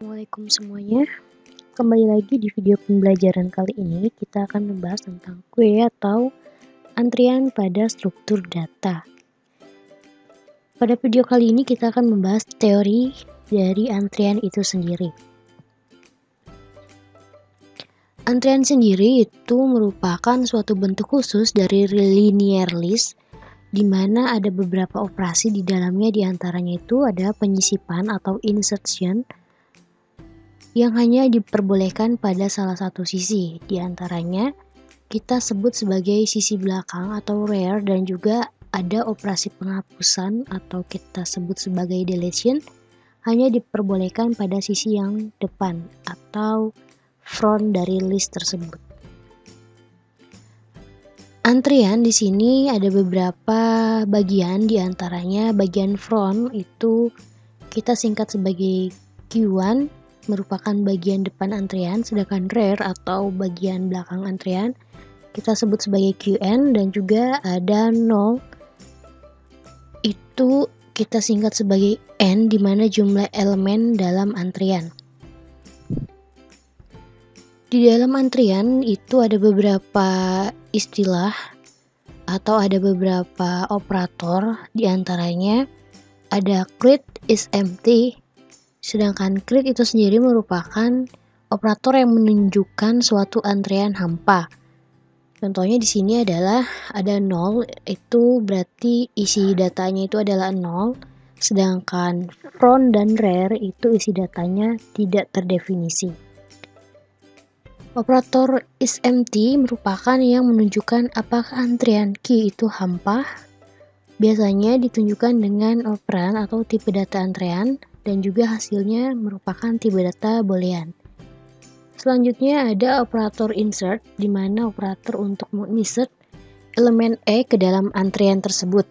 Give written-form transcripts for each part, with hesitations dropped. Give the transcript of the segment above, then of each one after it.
Assalamualaikum semuanya. Kembali lagi di video pembelajaran kali ini kita akan membahas tentang queue atau antrian pada struktur data. Pada video kali ini kita akan membahas teori dari antrian itu sendiri. Antrian sendiri itu merupakan suatu bentuk khusus dari linear list di mana ada beberapa operasi di dalamnya, diantaranya itu ada penyisipan atau insertion yang hanya diperbolehkan pada salah satu sisi. Di antaranya kita sebut sebagai sisi belakang atau rear, dan juga ada operasi penghapusan atau kita sebut sebagai deletion hanya diperbolehkan pada sisi yang depan atau front dari list tersebut. Antrian di sini ada beberapa bagian, di antaranya bagian front itu kita singkat sebagai Q1, merupakan bagian depan antrian, sedangkan rear atau bagian belakang antrian kita sebut sebagai QN, dan juga ada 0 itu kita singkat sebagai N, di mana jumlah elemen dalam antrian. Di dalam antrian itu ada beberapa istilah atau ada beberapa operator, di antaranya ada create is empty. Sedangkan create itu sendiri merupakan operator yang menunjukkan suatu antrian hampa. Contohnya di sini adalah ada 0, itu berarti isi datanya itu adalah 0, sedangkan front dan rear itu isi datanya tidak terdefinisi. Operator is empty merupakan yang menunjukkan apakah antrian key itu hampa. Biasanya ditunjukkan dengan operan atau tipe data antrean, dan juga hasilnya merupakan tipe data boolean. Selanjutnya ada operator insert, di mana operator untuk menginsert elemen E ke dalam antrian tersebut.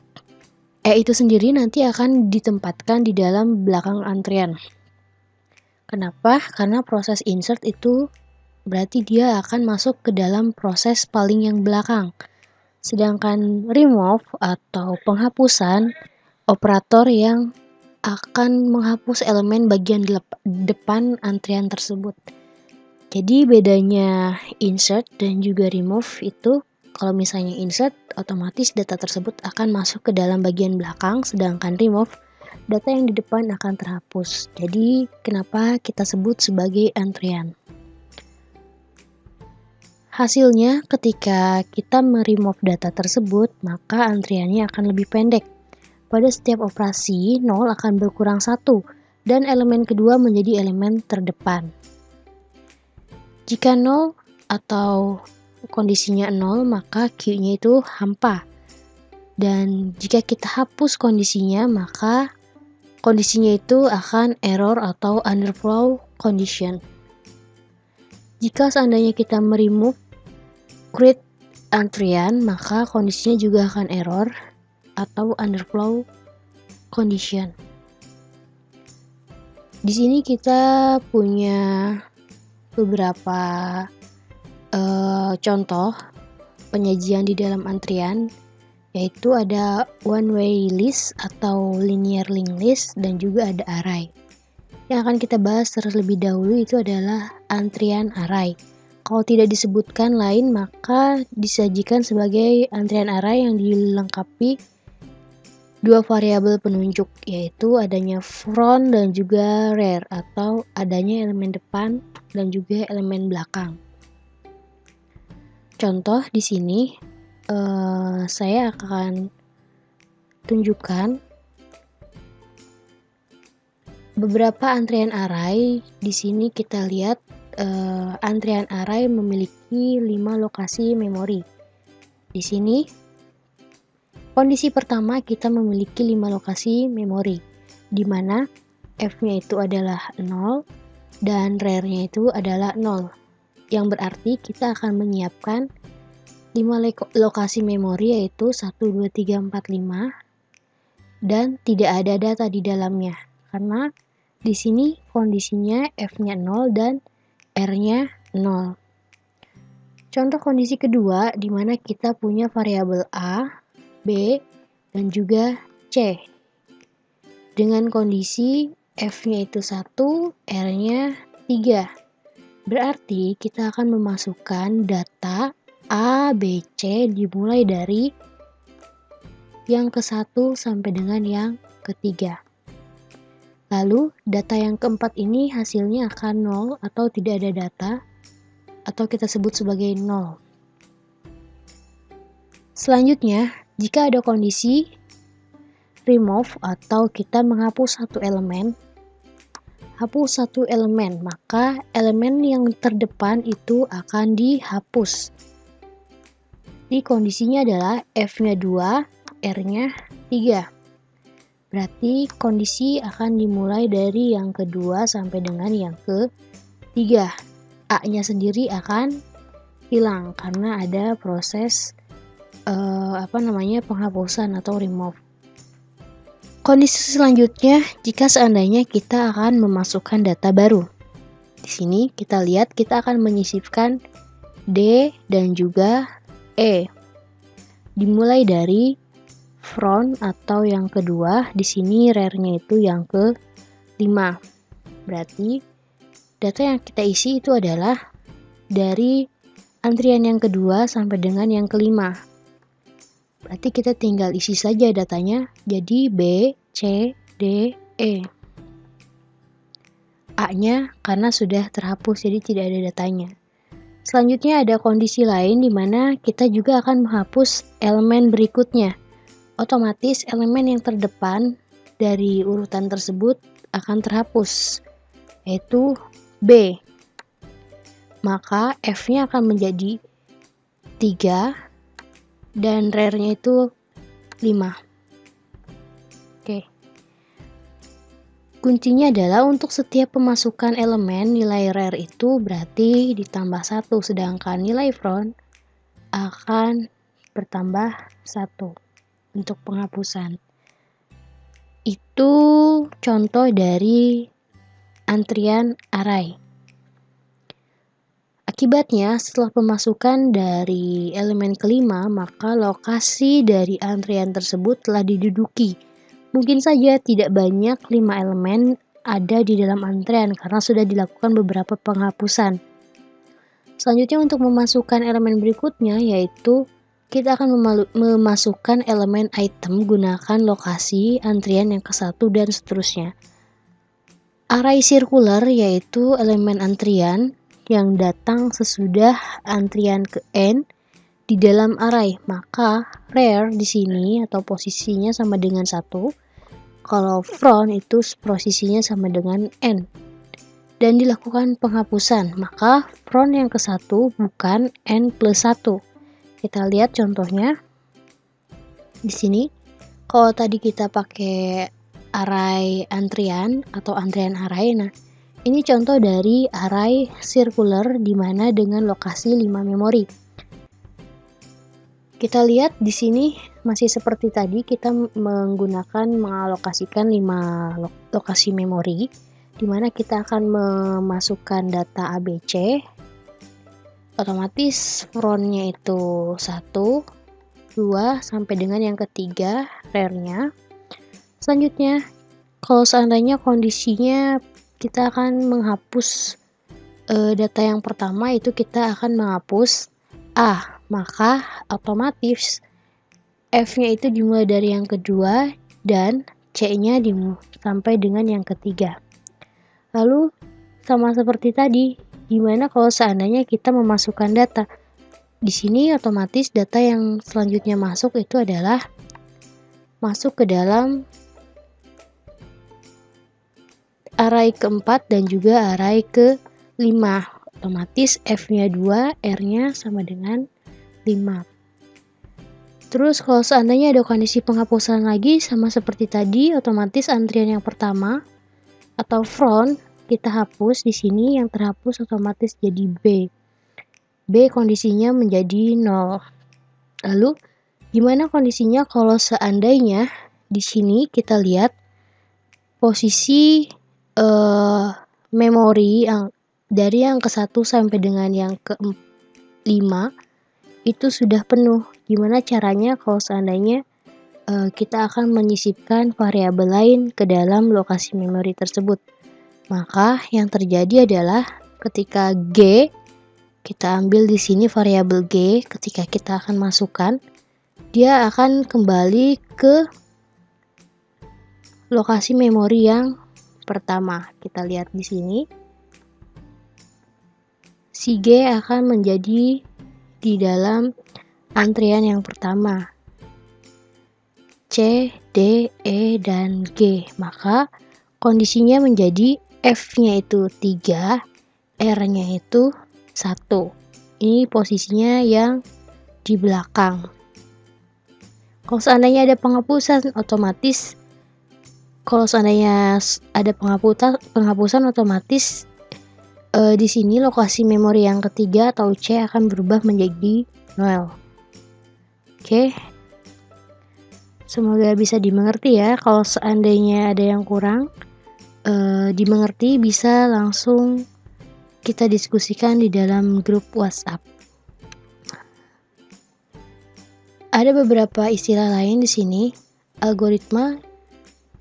E itu sendiri nanti akan ditempatkan di dalam belakang antrian. Kenapa? Karena proses insert itu berarti dia akan masuk ke dalam proses paling yang belakang. Sedangkan remove atau penghapusan, operator yang akan menghapus elemen bagian depan antrian tersebut. Jadi bedanya insert dan juga remove itu, kalau misalnya insert otomatis data tersebut akan masuk ke dalam bagian belakang, sedangkan remove data yang di depan akan terhapus. Jadi kenapa kita sebut sebagai antrian? Hasilnya ketika kita meremove data tersebut, maka antriannya akan lebih pendek. Pada setiap operasi, 0 akan berkurang 1, dan elemen kedua menjadi elemen terdepan. Jika 0 atau kondisinya 0, maka Q-nya itu hampa. Dan jika kita hapus kondisinya, maka kondisinya itu akan error atau underflow condition. Jika seandainya kita meremove create antrian, maka kondisinya juga akan error atau underflow condition. Di sini kita punya beberapa contoh penyajian di dalam antrian, yaitu ada one way list atau linear linked list, dan juga ada array. Yang akan kita bahas terlebih dahulu itu adalah antrian array. Kalau tidak disebutkan lain, maka disajikan sebagai antrian array yang dilengkapi dua variabel penunjuk, yaitu adanya front dan juga rear, atau adanya elemen depan dan juga elemen belakang. Contoh di sini saya akan tunjukkan beberapa antrian array. Di sini kita lihat antrian array memiliki 5 lokasi memori. Di sini kondisi pertama kita memiliki 5 lokasi memori, di mana F-nya itu adalah 0 dan rear-nya itu adalah 0. Yang berarti kita akan menyiapkan 5 lokasi memori, yaitu 1, 2, 3, 4, 5, dan tidak ada data di dalamnya. Karena di sini kondisinya F-nya 0 dan R-nya 0. Contoh kondisi kedua, di mana kita punya variabel A, B, dan juga C. Dengan kondisi F-nya itu 1, R-nya 3. Berarti kita akan memasukkan data A, B, C dimulai dari yang ke-1 sampai dengan yang ke-3. Lalu data yang keempat ini hasilnya akan 0 atau tidak ada data, atau kita sebut sebagai 0. Selanjutnya, jika ada kondisi remove atau kita menghapus satu elemen, maka elemen yang terdepan itu akan dihapus. Di kondisinya adalah F-nya 2, R-nya 3. Berarti kondisi akan dimulai dari yang kedua sampai dengan yang ketiga. A-nya sendiri akan hilang karena ada proses penghapusan atau remove. Kondisi selanjutnya, jika seandainya kita akan memasukkan data baru. Di sini kita lihat kita akan menyisipkan D dan juga E. Dimulai dari front atau yang kedua, di sini rare-nya itu yang ke-5. Berarti data yang kita isi itu adalah dari antrian yang kedua sampai dengan yang ke-5. Berarti kita tinggal isi saja datanya, jadi B, C, D, E. A-nya karena sudah terhapus, jadi tidak ada datanya. Selanjutnya ada kondisi lain di mana kita juga akan menghapus elemen berikutnya. Otomatis elemen yang terdepan dari urutan tersebut akan terhapus, yaitu B. Maka F-nya akan menjadi 3 dan rare-nya itu 5. Oke. Kuncinya adalah untuk setiap pemasukan elemen nilai rare itu berarti ditambah 1, sedangkan nilai front akan bertambah 1 untuk penghapusan. Itu contoh dari antrian array. Akibatnya, setelah pemasukan dari elemen kelima, maka lokasi dari antrian tersebut telah diduduki. Mungkin saja tidak banyak 5 elemen ada di dalam antrian karena sudah dilakukan beberapa penghapusan. Selanjutnya untuk memasukkan elemen berikutnya, yaitu kita akan memasukkan elemen item gunakan lokasi antrian yang ke-1 dan seterusnya. Array circular yaitu elemen antrian yang datang sesudah antrian ke N di dalam array, maka rare di sini atau posisinya sama dengan 1, kalau front itu posisinya sama dengan N, dan dilakukan penghapusan, maka front yang ke-1 bukan N plus 1. Kita lihat contohnya di sini. Kalau tadi kita pakai array antrian atau antrian array, nah ini contoh dari array circular di mana dengan lokasi 5 memori. Kita lihat di sini masih seperti tadi, kita mengalokasikan 5 lokasi memori di mana kita akan memasukkan data ABC. Otomatis front-nya itu 1, 2 sampai dengan yang ketiga rare-nya. Selanjutnya, kalau seandainya kondisinya kita akan menghapus data yang pertama, itu kita akan menghapus A, maka otomatis F-nya itu dimulai dari yang kedua dan C-nya sampai dengan yang ketiga. Lalu sama seperti tadi, gimana kalau seandainya kita memasukkan data? Di sini otomatis data yang selanjutnya masuk itu adalah masuk ke dalam array keempat dan juga array ke-5. Otomatis F-nya 2, R-nya sama dengan 5. Terus kalau seandainya ada kondisi penghapusan lagi sama seperti tadi, otomatis antrian yang pertama atau front kita hapus. Di sini yang terhapus otomatis jadi B. B kondisinya menjadi 0. Lalu gimana kondisinya kalau seandainya di sini kita lihat posisi memori yang dari yang ke-1 sampai dengan yang ke-5 itu sudah penuh. Gimana caranya kalau seandainya kita akan menyisipkan variabel lain ke dalam lokasi memori tersebut. Maka yang terjadi adalah ketika G, kita ambil di sini variabel G, ketika kita akan masukkan, dia akan kembali ke lokasi memori yang pertama. Kita lihat di sini. Si G akan menjadi di dalam antrian yang pertama. C, D, E, dan G. Maka kondisinya menjadi F-nya itu 3, R-nya itu 1. Ini posisinya yang di belakang. Kalau seandainya ada penghapusan, otomatis di sini lokasi memori yang ketiga atau C akan berubah menjadi 0. Oke. Semoga bisa dimengerti ya. Kalau seandainya ada yang kurang dimengerti, bisa langsung kita diskusikan di dalam grup WhatsApp. Ada beberapa istilah lain di sini, algoritma.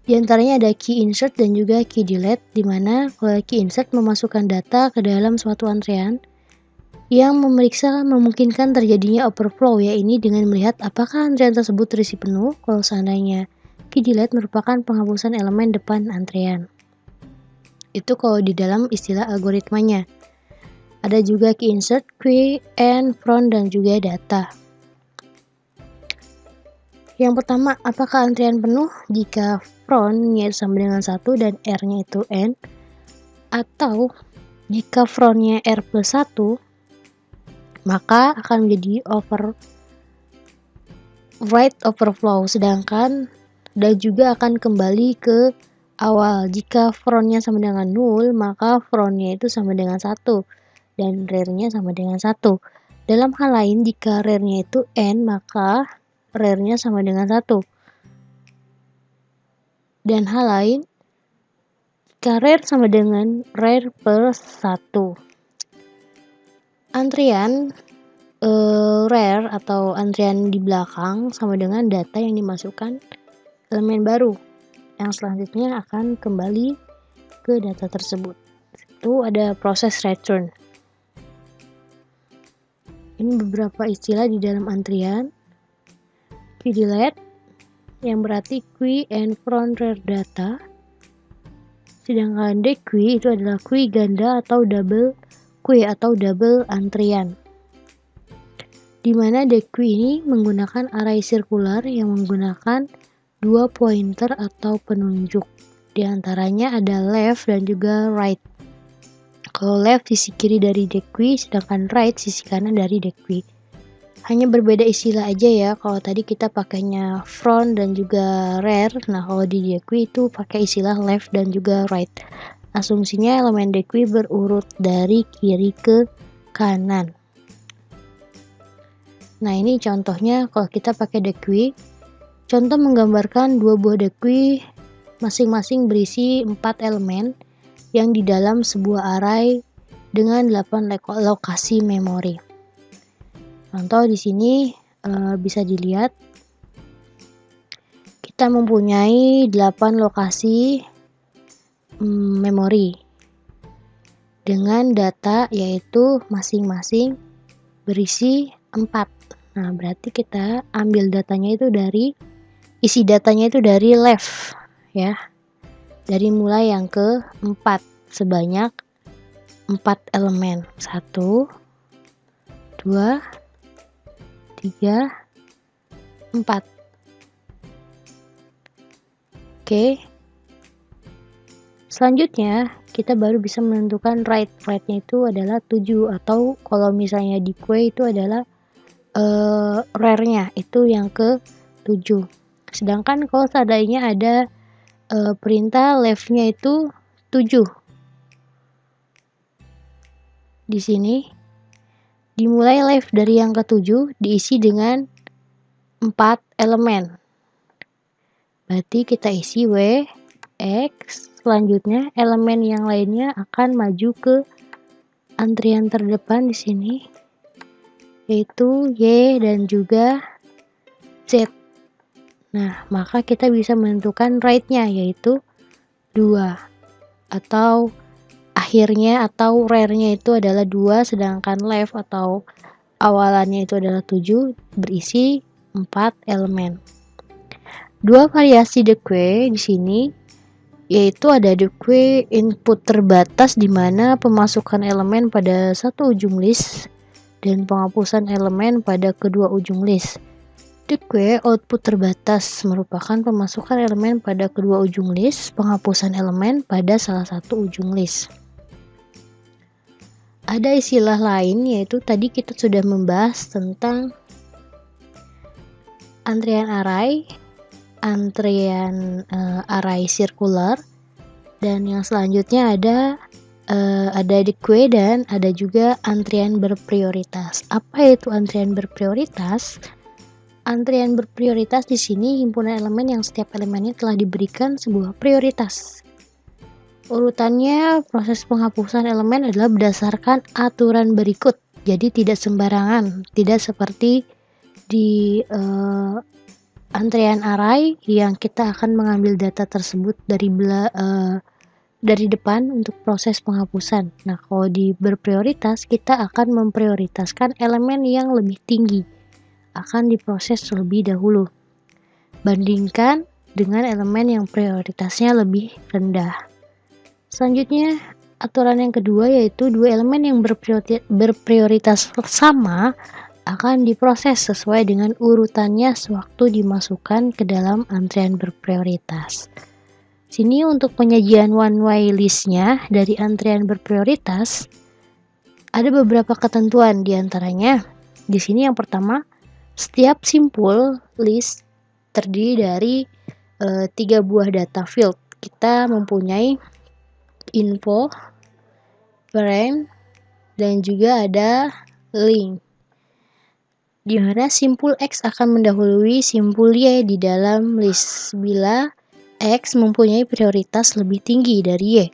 Di antaranya ada key insert dan juga key delete, di mana kalau key insert memasukkan data ke dalam suatu antrian yang memungkinkan terjadinya overflow, ya ini dengan melihat apakah antrian tersebut terisi penuh. Kalau seandainya key delete merupakan penghapusan elemen depan antrian. Itu kalau di dalam istilah algoritmanya. Ada juga key insert, key and from, dan juga data. Yang pertama, apakah antrian penuh jika from-nya sama dengan 1 dan R-nya itu N, atau jika from-nya R plus 1, maka akan menjadi write overflow, sedangkan dan juga akan kembali ke awal. Jika from-nya sama dengan 0, maka from-nya itu sama dengan 1 dan rare-nya sama dengan 1. Dalam hal lain, jika rare-nya itu N, maka rare-nya sama dengan 1. Dan hal lain, jika rare sama dengan rare plus 1. Antrian rare atau antrian di belakang sama dengan data yang dimasukkan elemen baru, yang selanjutnya akan kembali ke data tersebut. Itu ada proses return. Ini beberapa istilah di dalam antrian. Key delete yang berarti queue and from rare data, sedangkan dequeue itu adalah queue ganda atau double queue atau double antrian, di mana dequeue ini menggunakan array sirkular yang menggunakan 2 pointer atau penunjuk. Di antaranya ada left dan juga right. Kalau left sisi kiri dari dequeue, sedangkan right sisi kanan dari dequeue. Hanya berbeda istilah aja ya. Kalau tadi kita pakainya front dan juga rare, nah kalau di dequeue itu pakai istilah left dan juga right. Asumsinya elemen dequeue berurut dari kiri ke kanan. Nah ini contohnya kalau kita pakai dequeue. Contoh menggambarkan 2 buah dequeue masing-masing berisi 4 elemen yang di dalam sebuah array dengan 8 lokasi memori. Contoh di sini bisa dilihat kita mempunyai 8 lokasi memori dengan data yaitu masing-masing berisi 4. Nah, berarti kita ambil datanya itu dari isi datanya itu dari left ya. Dari mulai yang ke-4 sebanyak 4 elemen. 1 2 3 4. Oke. Selanjutnya, kita baru bisa menentukan right. Right-nya itu adalah 7, atau kalau misalnya di queue itu adalah rare-nya itu yang ke-7. Sedangkan kalau seandainya ada perintah left-nya itu 7. Di sini dimulai left dari yang ke-7 diisi dengan 4 elemen. Berarti kita isi W, X, selanjutnya elemen yang lainnya akan maju ke antrian terdepan di sini, yaitu Y dan juga Z. Nah, maka kita bisa menentukan right-nya, yaitu 2. Atau akhirnya atau rare-nya itu adalah 2, sedangkan left atau awalannya itu adalah 7, berisi 4 elemen. Dua variasi deque di sini yaitu ada deque input terbatas di mana pemasukan elemen pada satu ujung list dan penghapusan elemen pada kedua ujung list. Deque output terbatas merupakan pemasukan elemen pada kedua ujung list, penghapusan elemen pada salah satu ujung list. Ada istilah lain yaitu tadi kita sudah membahas tentang antrian array, array circular, dan yang selanjutnya ada deque dan ada juga antrian berprioritas. Apa itu antrian berprioritas? Antrian berprioritas di sini himpunan elemen yang setiap elemennya telah diberikan sebuah prioritas. Urutannya proses penghapusan elemen adalah berdasarkan aturan berikut. Jadi tidak sembarangan, tidak seperti di antrian array yang kita akan mengambil data tersebut dari depan untuk proses penghapusan. Nah, kalau di berprioritas kita akan memprioritaskan elemen yang lebih tinggi, akan diproses terlebih dahulu, bandingkan dengan elemen yang prioritasnya lebih rendah. Selanjutnya, aturan yang kedua yaitu dua elemen yang berprioritas sama akan diproses sesuai dengan urutannya sewaktu dimasukkan ke dalam antrian berprioritas. Sini untuk penyajian one way listnya dari antrian berprioritas ada beberapa ketentuan, diantaranya di sini yang pertama, setiap simpul list terdiri dari 3 buah data field. Kita mempunyai info, parent, dan juga ada link, di mana simpul X akan mendahului simpul Y di dalam list bila X mempunyai prioritas lebih tinggi dari Y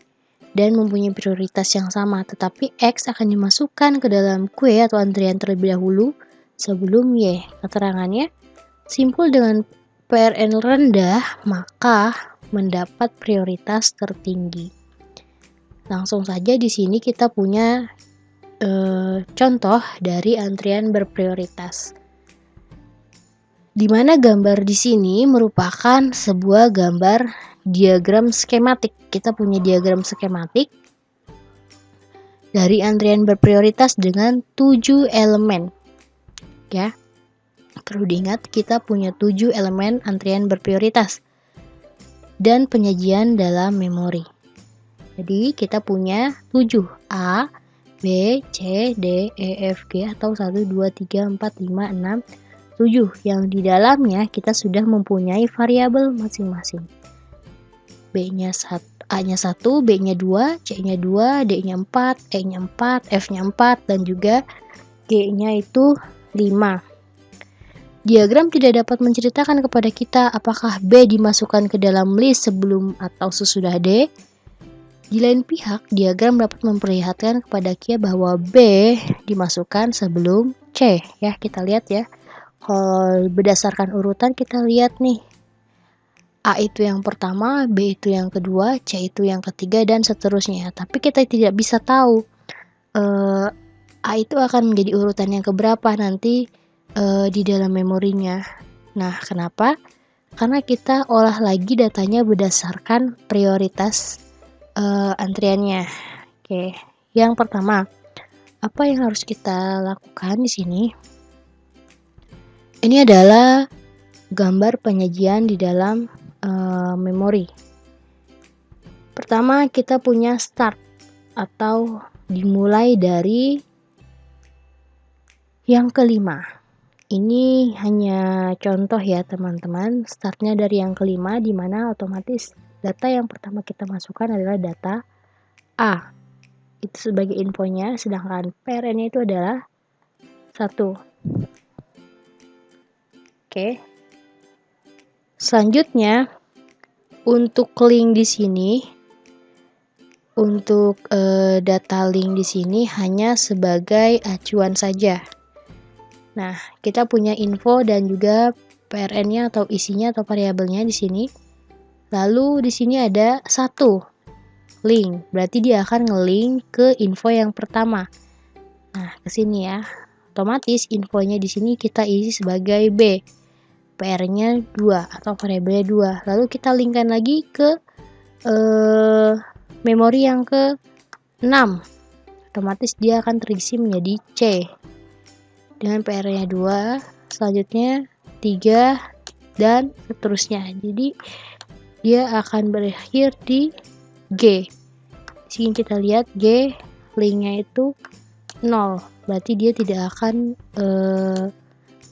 dan mempunyai prioritas yang sama, tetapi X akan dimasukkan ke dalam queue atau antrian terlebih dahulu sebelum Y. Keterangannya, simpul dengan PRN rendah maka mendapat prioritas tertinggi. Langsung saja di sini kita punya contoh dari antrian berprioritas. Di mana gambar di sini merupakan sebuah gambar diagram skematik. Kita punya diagram skematik dari antrian berprioritas dengan 7 elemen. Ya. Perlu diingat kita punya 7 elemen antrian berprioritas dan penyajian dalam memori. Jadi kita punya 7 A, B, C, D, E, F, G atau 1, 2, 3, 4, 5, 6, 7 yang di dalamnya kita sudah mempunyai variabel masing-masing. B-nya 1, A-nya 1, B-nya 2, C-nya 2, D-nya 4, E-nya 4, F-nya 4 dan juga G-nya itu 5. Diagram tidak dapat menceritakan kepada kita apakah B dimasukkan ke dalam list sebelum atau sesudah D. Di lain pihak, diagram dapat memperlihatkan kepada kita bahwa B dimasukkan sebelum C. Ya, kita lihat ya. Kalau berdasarkan urutan kita lihat nih. A itu yang pertama, B itu yang kedua, C itu yang ketiga, dan seterusnya. Tapi kita tidak bisa tahu A itu akan menjadi urutan yang keberapa nanti di dalam memorinya. Nah, kenapa? Karena kita olah lagi datanya berdasarkan prioritas antriannya. Oke, yang pertama, apa yang harus kita lakukan di sini? Ini adalah gambar penyajian di dalam memori. Pertama, kita punya start atau dimulai dari yang kelima. Ini hanya contoh ya teman-teman. Startnya dari yang kelima, di mana otomatis data yang pertama kita masukkan adalah data A. Itu sebagai infonya, sedangkan parent-nya itu adalah 1. Oke. Selanjutnya, untuk link di sini, untuk data link di sini hanya sebagai acuan saja. Nah, kita punya info dan juga PRN-nya atau isinya atau variabelnya di sini. Lalu di sini ada 1 link, berarti dia akan ngelink ke info yang pertama. Nah, ke sini ya. Otomatis infonya di sini kita isi sebagai B. PR-nya 2 atau variabelnya 2. Lalu kita linkkan lagi ke memori yang ke 6. Otomatis dia akan terisi menjadi C. Dengan PR-nya 2, selanjutnya 3 dan seterusnya. Jadi dia akan berakhir di G. Di sini kita lihat G linknya itu 0, berarti dia tidak akan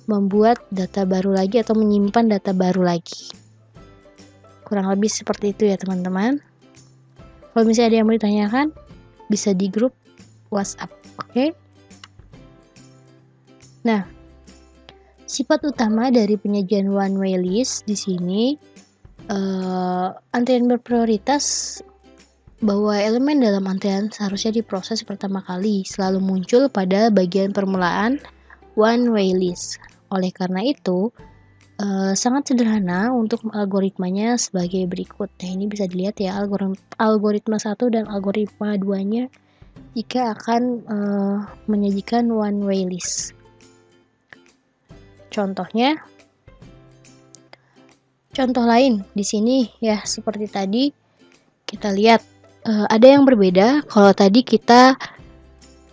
membuat data baru lagi atau menyimpan data baru lagi. Kurang lebih seperti itu ya teman-teman. Kalau misalnya ada yang mau ditanyakan, bisa di grup WhatsApp, oke? Nah, sifat utama dari penyajian one way list di sini, antrian berprioritas bahwa elemen dalam antrian seharusnya diproses pertama kali selalu muncul pada bagian permulaan one way list. Oleh karena itu, sangat sederhana untuk algoritmanya sebagai berikut. Nah, ini bisa dilihat ya algoritma 1 dan algoritma 2-nya jika akan menyajikan one way list. Contohnya, contoh lain di sini ya seperti tadi kita lihat ada yang berbeda. Kalau tadi kita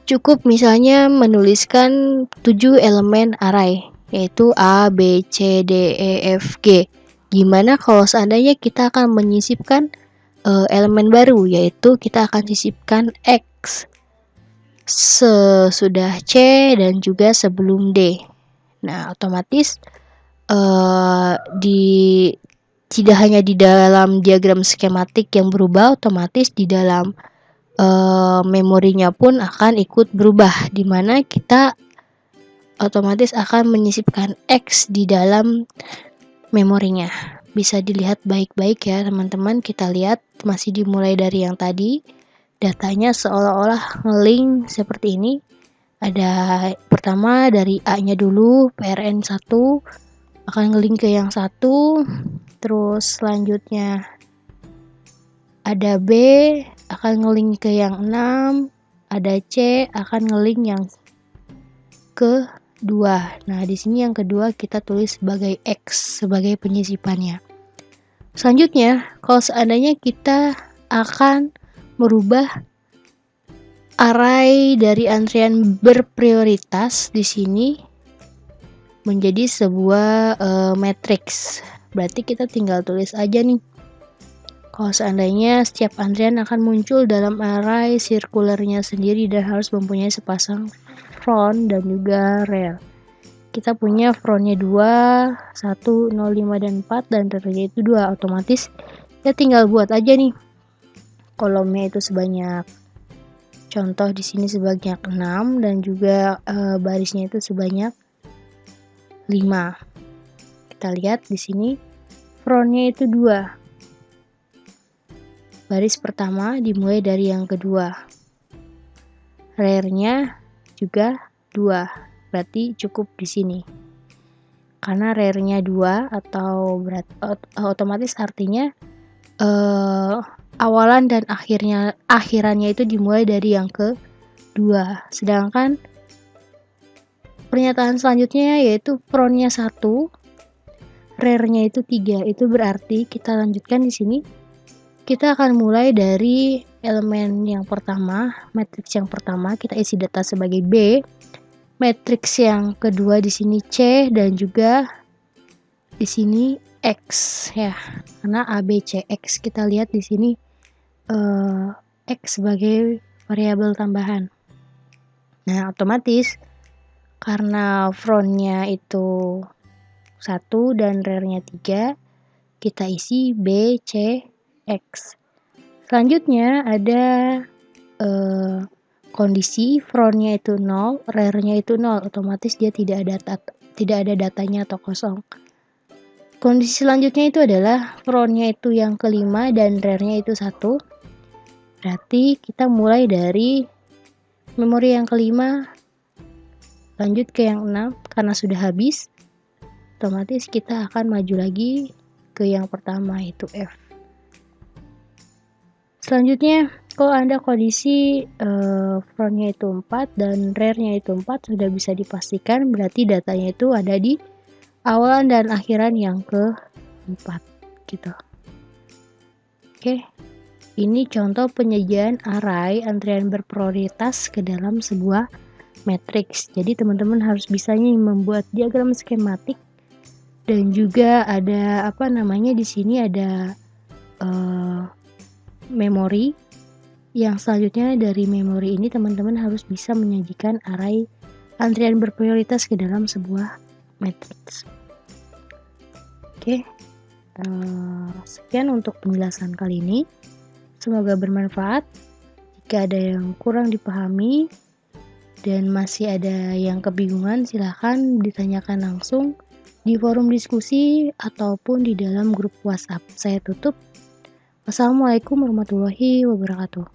cukup misalnya menuliskan 7 elemen array, yaitu A, B, C, D, E, F, G. Gimana kalau seandainya kita akan menyisipkan elemen baru, yaitu kita akan sisipkan X sesudah C dan juga sebelum D. Nah, otomatis tidak hanya di dalam diagram skematik yang berubah, otomatis di dalam memorinya pun akan ikut berubah, di mana kita otomatis akan menyisipkan X di dalam memorinya. Bisa dilihat baik-baik ya teman-teman. Kita lihat masih dimulai dari yang tadi, datanya seolah-olah ngelink seperti ini. Ada pertama dari A-nya dulu, PRN 1 akan ngelink ke yang 1, terus selanjutnya ada B akan ngelink ke yang 6, ada C akan ngelink yang kedua. Nah, di sini yang kedua kita tulis sebagai X sebagai penyisipannya. Selanjutnya, kalau seandainya kita akan merubah array dari antrian berprioritas di sini menjadi sebuah matriks. Berarti kita tinggal tulis aja nih. Kalau seandainya setiap antrian akan muncul dalam array sirkulernya sendiri dan harus mempunyai sepasang front dan juga rear. Kita punya frontnya 2, 1, 0, 5, dan 4, dan rearnya itu 2. Otomatis ya tinggal buat aja nih. Kolomnya itu sebanyak, contoh di sini sebanyak 6 dan juga barisnya itu sebanyak 5. Kita lihat di sini frontnya itu 2. Baris pertama dimulai dari yang kedua. Rearnya juga 2. Berarti cukup di sini. Karena rearnya 2 atau otomatis artinya awalan dan akhirannya itu dimulai dari yang kedua. Sedangkan pernyataan selanjutnya yaitu frontnya 1, rearnya itu 3. Itu berarti kita lanjutkan di sini. Kita akan mulai dari elemen yang pertama, matriks yang pertama kita isi data sebagai B. Matriks yang kedua di sini C dan juga di sini X ya. Karena A, B, C, X kita lihat di sini X sebagai variabel tambahan. Nah, otomatis karena frontnya itu 1 dan rearnya 3, kita isi B, C, X. Selanjutnya ada kondisi frontnya itu 0, rearnya itu 0, otomatis dia tidak ada datanya atau kosong. Kondisi selanjutnya itu adalah frontnya itu yang kelima dan rearnya itu 1. Berarti kita mulai dari memori yang kelima lanjut ke yang 6 karena sudah habis. otomatis kita akan maju lagi ke yang pertama, yaitu F. Selanjutnya, kalau Anda kondisi frontnya itu 4 dan rear-nya itu 4 sudah bisa dipastikan, berarti datanya itu ada di awalan dan akhiran yang ke-4 gitu. Oke. Ini contoh penyajian array antrian berprioritas ke dalam sebuah matriks. Jadi teman-teman harus bisanya membuat diagram skematik dan juga ada di sini ada memori. Yang selanjutnya dari memori ini teman-teman harus bisa menyajikan array antrian berprioritas ke dalam sebuah matriks. Oke. Sekian untuk penjelasan kali ini. Semoga bermanfaat. Jika ada yang kurang dipahami dan masih ada yang kebingungan, silahkan ditanyakan langsung di forum diskusi ataupun di dalam grup WhatsApp. Saya tutup. Wassalamualaikum warahmatullahi wabarakatuh.